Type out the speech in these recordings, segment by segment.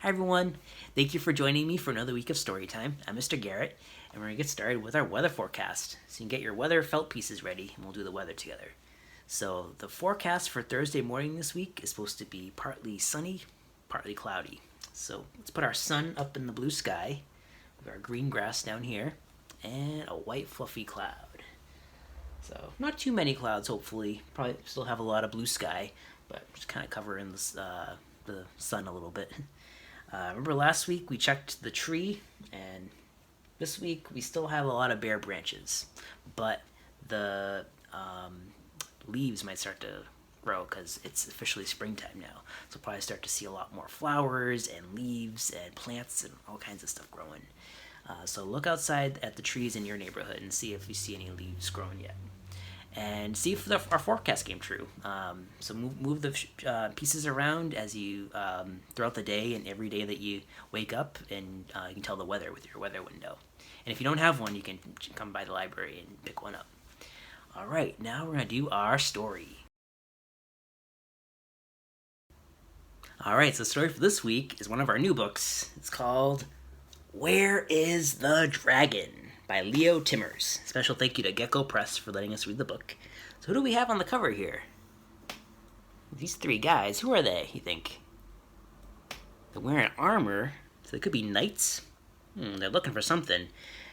Hi everyone, thank you for joining me for another week of story time. I'm Mr. Garrett, and we're going to get started with our weather forecast. So you can get your weather felt pieces ready, and we'll do the weather together. So the forecast for Thursday morning this week is supposed to be partly sunny, partly cloudy. So let's put our sun up in the blue sky, with our green grass down here, and a white fluffy cloud. So not too many clouds, hopefully. Probably still have a lot of blue sky, but just kind of covering the sun a little bit. Remember last week we checked the tree, and this week we still have a lot of bare branches, but the leaves might start to grow because it's officially springtime now. So we'll probably start to see a lot more flowers and leaves and plants and all kinds of stuff growing. So look outside at the trees in your neighborhood and see if you see any leaves growing yet. And see if our forecast came true. So move the pieces around as you throughout the day and every day that you wake up, and you can tell the weather with your weather window. And if you don't have one, you can come by the library and pick one up. All right, now we're gonna do our story. All right, so the story for this week is one of our new books. It's called Where is the Dragon? By Leo Timmers. Special thank you to Gecko Press for letting us read the book. So who do we have on the cover here? These three guys, who are they, you think? They're wearing armor, so they could be knights. They're looking for something. And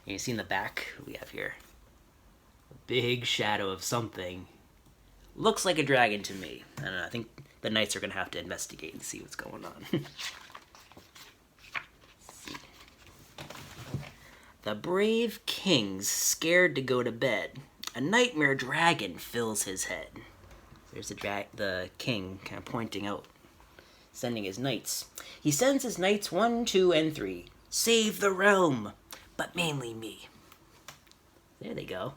you see in the back, what we have here? A big shadow of something. Looks like a dragon to me. I don't know, I think the knights are going to have to investigate and see what's going on. The brave king's scared to go to bed. A nightmare dragon fills his head. There's the king kind of pointing out, sending his knights. He sends his knights 1, 2, and 3. Save the realm, but mainly me. There they go.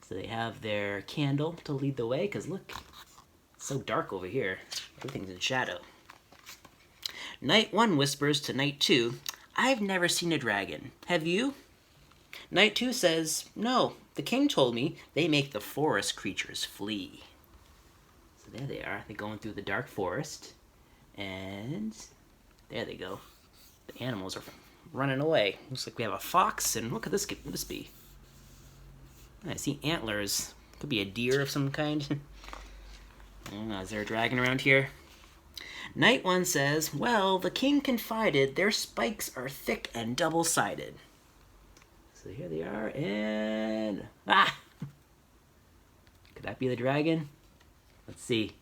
So they have their candle to lead the way, because look, it's so dark over here. Everything's in shadow. Knight 1 whispers to Knight 2, I've never seen a dragon. Have you? Knight 2 says, no, the king told me they make the forest creatures flee. So there they are. They're going through the dark forest. And there they go. The animals are running away. Looks like we have a fox, and what could this be? I see antlers. Could be a deer of some kind. I don't know, is there a dragon around here? Knight 1 says, well, the king confided their spikes are thick and double-sided. So here they are, and... Could that be the dragon? Let's see.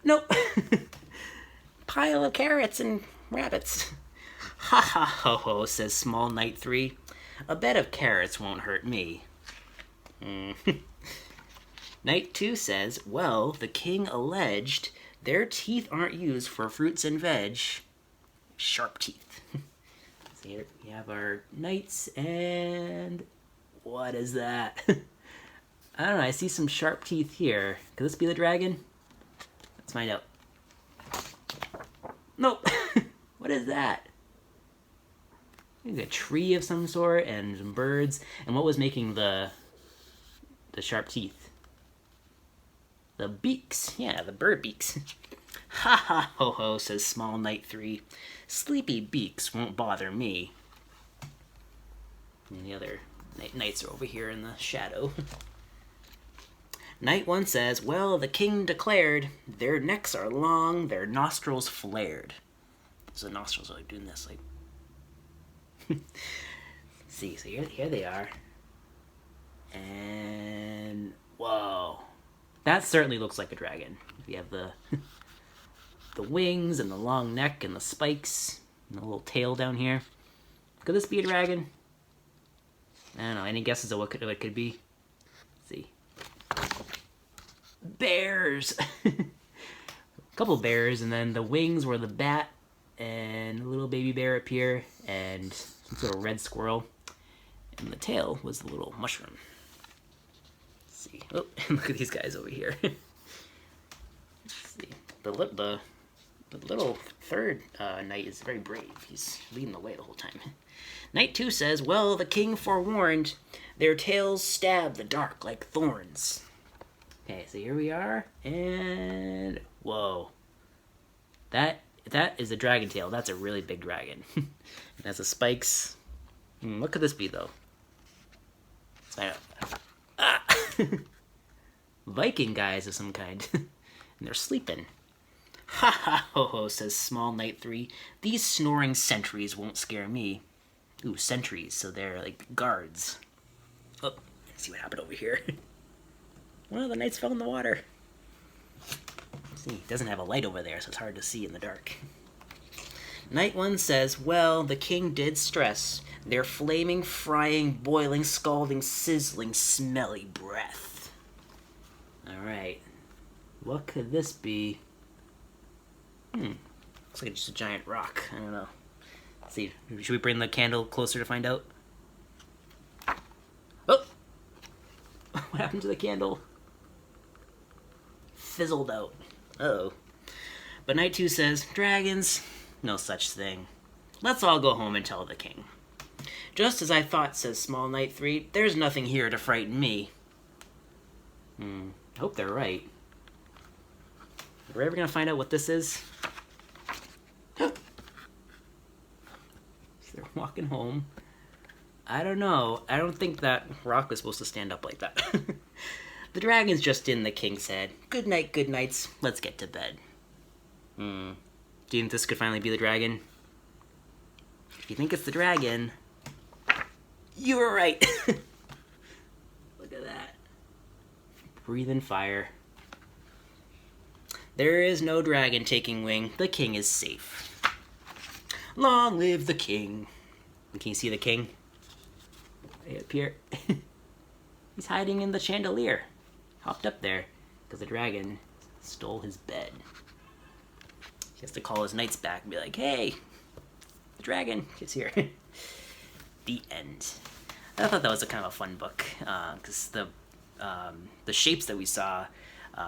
Nope! Pile of carrots and rabbits. Ha ha ho ho, says small Knight 3. A bed of carrots won't hurt me. Knight 2 says, well, the king alleged their teeth aren't used for fruits and veg. Sharp teeth. So here we have our knights, and what is that? I don't know, I see some sharp teeth here. Could this be the dragon? Let's find out. Nope. What is that? There's a tree of some sort and some birds. And what was making the sharp teeth? The beaks. Yeah, the bird beaks. Ha ha ho ho, says small Knight 3. Sleepy beaks won't bother me. And the other knights are over here in the shadow. Knight 1 says, well, the king declared, their necks are long, their nostrils flared. So the nostrils are like doing this, like... See, so here they are. And... whoa. That certainly looks like a dragon. We have the wings and the long neck and the spikes and the little tail down here. Could this be a dragon? I don't know. Any guesses of what it could be? Let's see. Bears! A couple bears, and then the wings were the bat and a little baby bear up here and some sort of red squirrel. And the tail was the little mushroom. Let's see. Oh, look at these guys over here. Let's see. The little third knight is very brave. He's leading the way the whole time. Knight 2 says, well, the king forewarned, their tails stab the dark like thorns. Okay, so here we are, and whoa. That That is a dragon tail. That's a really big dragon. It has the spikes. What could this be, though? Let's find out. Ah! Viking guys of some kind. And they're sleeping. Ha ha ho ho, says Small Knight 3. These snoring sentries won't scare me. Ooh, sentries, so they're like guards. Oh, let's see what happened over here. One of the knights fell in the water. See, it doesn't have a light over there, so it's hard to see in the dark. Knight 1 says, well, the king did stress their flaming, frying, boiling, scalding, sizzling, smelly breath. Alright. What could this be? Looks like it's just a giant rock. I don't know. Let's see. Should we bring the candle closer to find out? Oh! What happened to the candle? Fizzled out. Uh-oh. But Knight 2 says, dragons, no such thing. Let's all go home and tell the king. Just as I thought, says Small Knight 3, there's nothing here to frighten me. I hope they're right. Are we ever going to find out what this is? So they're walking home. I don't know. I don't think that rock was supposed to stand up like that. The dragon's just in, the king said. Good night, good nights. Let's get to bed. Do you think this could finally be the dragon? If you think it's the dragon, you were right. Look at that. Breathing fire. There is no dragon taking wing. The king is safe. Long live the king. Can you see the king? Right up here. He's hiding in the chandelier. Hopped up there because the dragon stole his bed. He has to call his knights back and be like, hey, the dragon is here. The end. I thought that was a kind of a fun book because the shapes that we saw,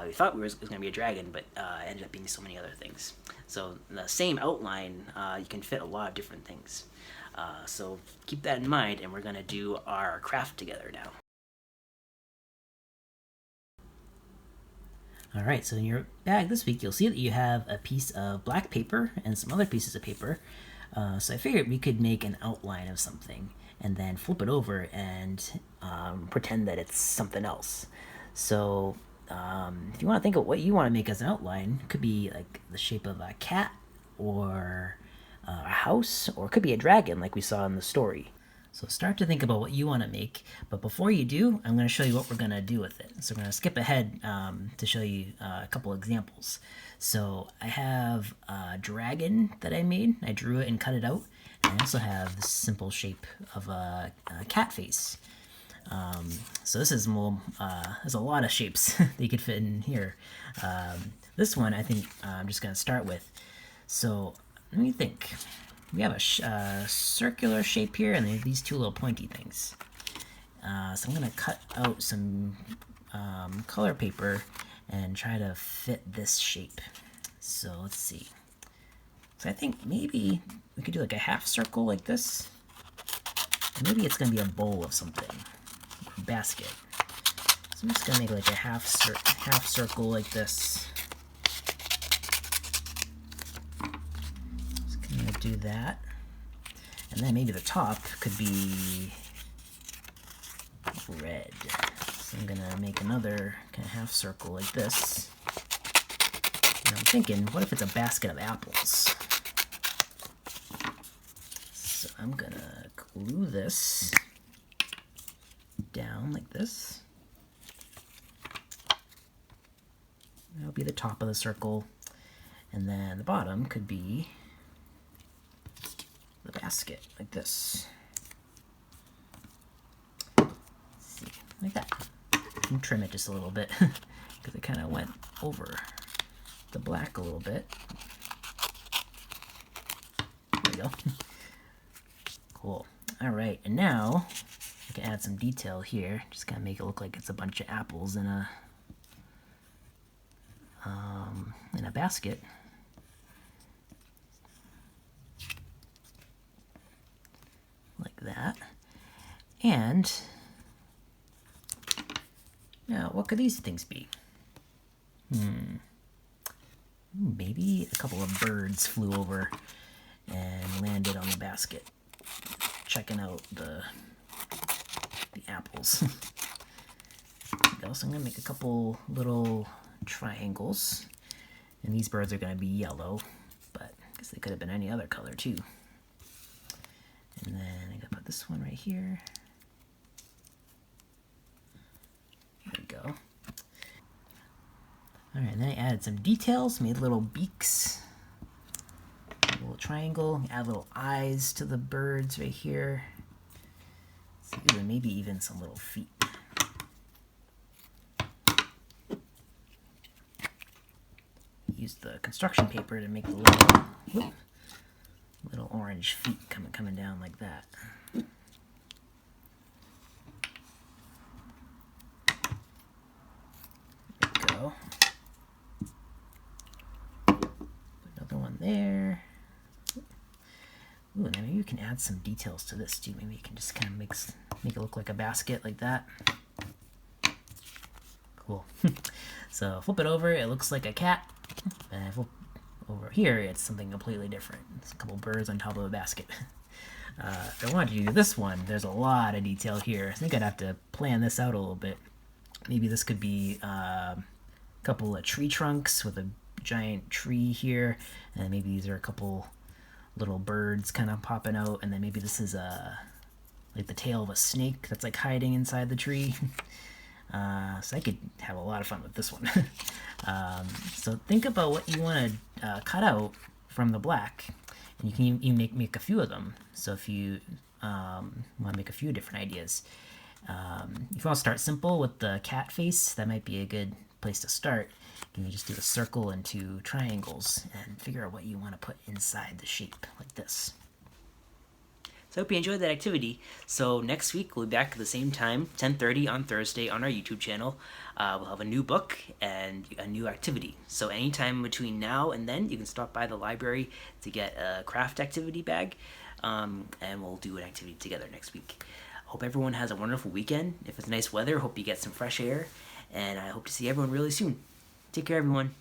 we thought it was going to be a dragon, but ended up being so many other things. So the same outline, you can fit a lot of different things. So keep that in mind, and we're going to do our craft together now. Alright, so in your bag this week, you'll see that you have a piece of black paper and some other pieces of paper. So I figured we could make an outline of something and then flip it over and pretend that it's something else. So if you want to think of what you want to make as an outline, it could be like the shape of a cat or a house, or it could be a dragon like we saw in the story. So start to think about what you want to make, but before you do, I'm going to show you what we're going to do with it. So we're going to skip ahead to show you a couple examples. So I have a dragon that I made. I drew it and cut it out. And I also have this simple shape of a cat face. So this is more, there's a lot of shapes that you could fit in here. This one I think I'm just going to start with. So let me think. We have a circular shape here, and these two little pointy things. So I'm going to cut out some color paper and try to fit this shape. So let's see. So I think maybe we could do like a half circle like this. And maybe it's going to be a bowl of something, a basket. So I'm just going to make like a half circle like this. Do that, and then maybe the top could be red. So I'm gonna make another kind of half circle like this. And I'm thinking, what if it's a basket of apples? So I'm gonna glue this down like this. That'll be the top of the circle, and then the bottom could be the basket like this. Let's see, like that. And trim it just a little bit because it kind of went over the black a little bit. There we go. Cool. All right, and now I can add some detail here. Just kind of make it look like it's a bunch of apples in a basket. Like that. And now what could these things be? Maybe a couple of birds flew over and landed on the basket, checking out the apples. So I'm going to make a couple little triangles, and these birds are going to be yellow, but I guess they could have been any other color too. And then I'm going to put this one right here. There we go. Alright, and then I added some details, made little beaks, a little triangle, add little eyes to the birds right here. And maybe even some little feet. Use the construction paper to make the little orange feet coming down like that. There we go. Put another one there. Ooh, and then maybe you can add some details to this too. Maybe you can just kind of make it look like a basket like that. Cool. So flip it over, it looks like a cat. And if over here, it's something completely different. It's a couple birds on top of a basket. If I wanted to do this one, there's a lot of detail here. I think I'd have to plan this out a little bit. Maybe this could be a couple of tree trunks with a giant tree here, and maybe these are a couple little birds kind of popping out, and then maybe this is like the tail of a snake that's like hiding inside the tree. So I could have a lot of fun with this one. So think about what you want to cut out from the black, and you can make a few of them. So if you want to make a few different ideas, if you want to start simple with the cat face, that might be a good place to start. You can just do a circle and 2 triangles and figure out what you want to put inside the shape like this. So I hope you enjoyed that activity. So next week we'll be back at the same time, 10:30 on Thursday on our YouTube channel. We'll have a new book and a new activity. So anytime between now and then, you can stop by the library to get a craft activity bag, and we'll do an activity together next week. Hope everyone has a wonderful weekend. If it's nice weather, hope you get some fresh air, and I hope to see everyone really soon. Take care, everyone.